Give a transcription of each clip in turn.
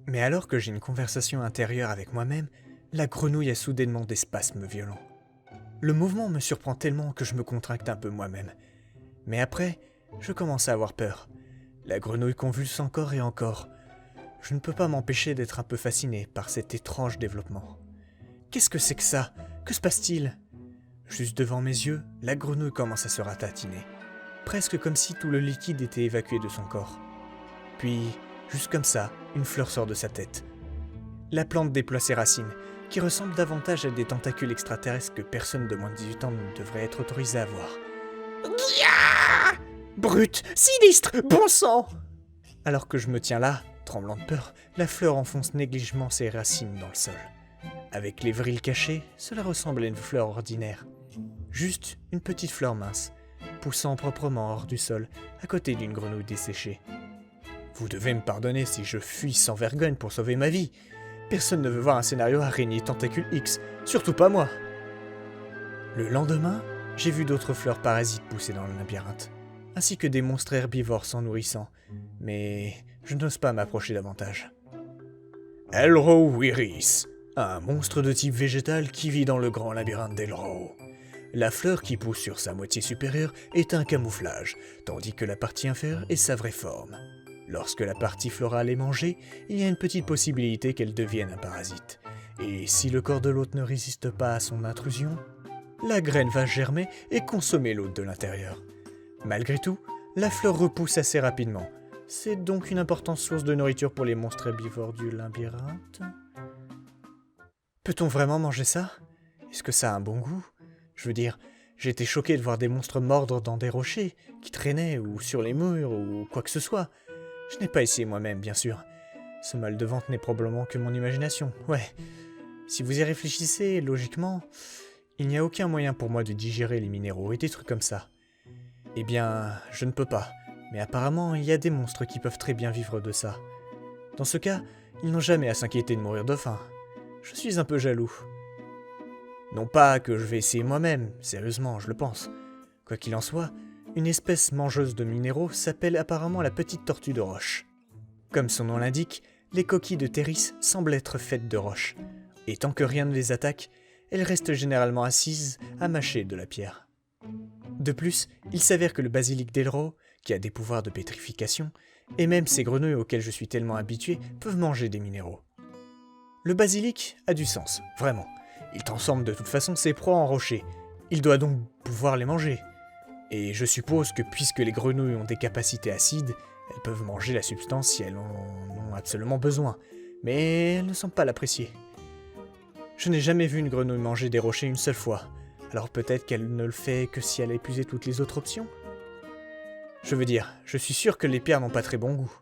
Mais alors que j'ai une conversation intérieure avec moi-même, la grenouille a soudainement des spasmes violents. Le mouvement me surprend tellement que je me contracte un peu moi-même. Mais après, je commence à avoir peur. La grenouille convulse encore et encore. Je ne peux pas m'empêcher d'être un peu fasciné par cet étrange développement. Qu'est-ce que c'est que ça? Que se passe-t-il? Juste devant mes yeux, la grenouille commence à se ratatiner. Presque comme si tout le liquide était évacué de son corps. Puis, juste comme ça, une fleur sort de sa tête. La plante déploie ses racines, qui ressemblent davantage à des tentacules extraterrestres que personne de moins de 18 ans ne devrait être autorisé à voir. Gya! Brute! Sinistre! Bon sang! Alors que je me tiens là, tremblant de peur, la fleur enfonce négligemment ses racines dans le sol. Avec les vrils cachés, cela ressemble à une fleur ordinaire. Juste une petite fleur mince, poussant proprement hors du sol, à côté d'une grenouille desséchée. Vous devez me pardonner si je fuis sans vergogne pour sauver ma vie. Personne ne veut voir un scénario araignée tentacule X, surtout pas moi. Le lendemain, j'ai vu d'autres fleurs parasites pousser dans le labyrinthe, ainsi que des monstres herbivores s'en nourrissant, mais je n'ose pas m'approcher davantage. Elro Iris, un monstre de type végétal qui vit dans le grand labyrinthe d'Elro. La fleur qui pousse sur sa moitié supérieure est un camouflage, tandis que la partie inférieure est sa vraie forme. Lorsque la partie florale est mangée, il y a une petite possibilité qu'elle devienne un parasite. Et si le corps de l'hôte ne résiste pas à son intrusion, la graine va germer et consommer l'hôte de l'intérieur. Malgré tout, la fleur repousse assez rapidement. C'est donc une importante source de nourriture pour les monstres herbivores du labyrinthe. Peut-on vraiment manger ça? Est-ce que ça a un bon goût? Je veux dire, j'ai été choqué de voir des monstres mordre dans des rochers, qui traînaient, ou sur les murs, ou quoi que ce soit. Je n'ai pas essayé moi-même, bien sûr. Ce mal de ventre n'est probablement que mon imagination, ouais. Si vous y réfléchissez, logiquement, il n'y a aucun moyen pour moi de digérer les minéraux et des trucs comme ça. Eh bien, je ne peux pas, mais apparemment, il y a des monstres qui peuvent très bien vivre de ça. Dans ce cas, ils n'ont jamais à s'inquiéter de mourir de faim. Je suis un peu jaloux. Non pas que je vais essayer moi-même, sérieusement, je le pense. Quoi qu'il en soit, une espèce mangeuse de minéraux s'appelle apparemment la petite tortue de roche. Comme son nom l'indique, les coquilles de Théris semblent être faites de roche, et tant que rien ne les attaque, elles restent généralement assises à mâcher de la pierre. De plus, il s'avère que le basilic d'Elro, qui a des pouvoirs de pétrification, et même ces grenouilles auxquelles je suis tellement habitué, peuvent manger des minéraux. Le basilic a du sens, vraiment. Il transforme de toute façon ses proies en rochers. Il doit donc pouvoir les manger. Et je suppose que puisque les grenouilles ont des capacités acides, elles peuvent manger la substance si elles en ont absolument besoin. Mais elles ne semblent pas l'apprécier. Je n'ai jamais vu une grenouille manger des rochers une seule fois. Alors peut-être qu'elle ne le fait que si elle a épuisé toutes les autres options? Je veux dire, je suis sûr que les pierres n'ont pas très bon goût.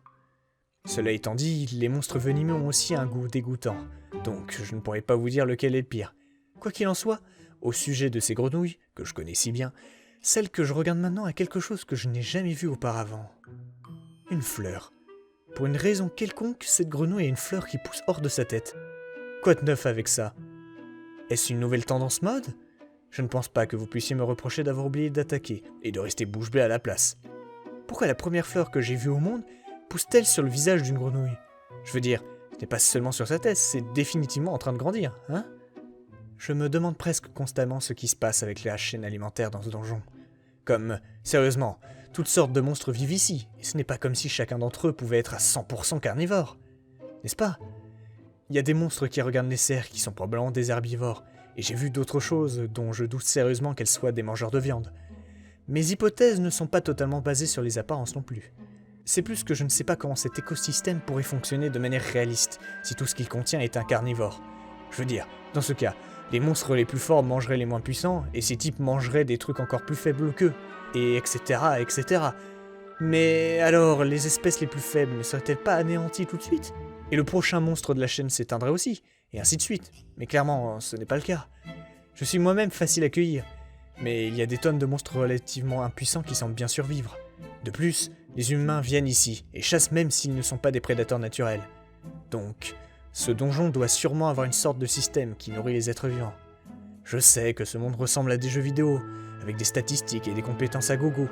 Cela étant dit, les monstres venimeux ont aussi un goût dégoûtant, donc je ne pourrais pas vous dire lequel est le pire. Quoi qu'il en soit, au sujet de ces grenouilles, que je connais si bien, celle que je regarde maintenant a quelque chose que je n'ai jamais vu auparavant. Une fleur. Pour une raison quelconque, cette grenouille a une fleur qui pousse hors de sa tête. Quoi de neuf avec ça? Est-ce une nouvelle tendance mode? Je ne pense pas que vous puissiez me reprocher d'avoir oublié d'attaquer et de rester bouche bée à la place. Pourquoi la première fleur que j'ai vue au monde pousse-t-elle sur le visage d'une grenouille? Je veux dire, ce n'est pas seulement sur sa tête, c'est définitivement en train de grandir, hein? Je me demande presque constamment ce qui se passe avec la chaîne alimentaire dans ce donjon. Comme, sérieusement, toutes sortes de monstres vivent ici, et ce n'est pas comme si chacun d'entre eux pouvait être à 100% carnivore. N'est-ce pas? Il y a des monstres qui regardent les cerfs qui sont probablement des herbivores, et j'ai vu d'autres choses dont je doute sérieusement qu'elles soient des mangeurs de viande. Mes hypothèses ne sont pas totalement basées sur les apparences non plus. C'est plus que je ne sais pas comment cet écosystème pourrait fonctionner de manière réaliste si tout ce qu'il contient est un carnivore. Je veux dire, dans ce cas, les monstres les plus forts mangeraient les moins puissants, et ces types mangeraient des trucs encore plus faibles qu'eux, et etc., etc. Mais alors, les espèces les plus faibles ne seraient-elles pas anéanties tout de suite? Et le prochain monstre de la chaîne s'éteindrait aussi, et ainsi de suite. Mais clairement, ce n'est pas le cas. Je suis moi-même facile à cueillir, mais il y a des tonnes de monstres relativement impuissants qui semblent bien survivre. De plus, les humains viennent ici, et chassent même s'ils ne sont pas des prédateurs naturels. Donc, ce donjon doit sûrement avoir une sorte de système qui nourrit les êtres vivants. Je sais que ce monde ressemble à des jeux vidéo, avec des statistiques et des compétences à gogo,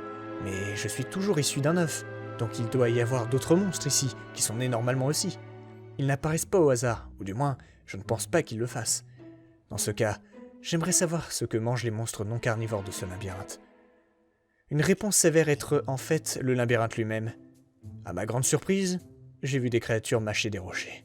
mais je suis toujours issu d'un œuf, donc il doit y avoir d'autres monstres ici, qui sont nés normalement aussi. Ils n'apparaissent pas au hasard, ou du moins, je ne pense pas qu'ils le fassent. Dans ce cas, j'aimerais savoir ce que mangent les monstres non carnivores de ce labyrinthe. Une réponse s'avère être en fait le labyrinthe lui-même. À ma grande surprise, j'ai vu des créatures mâcher des rochers.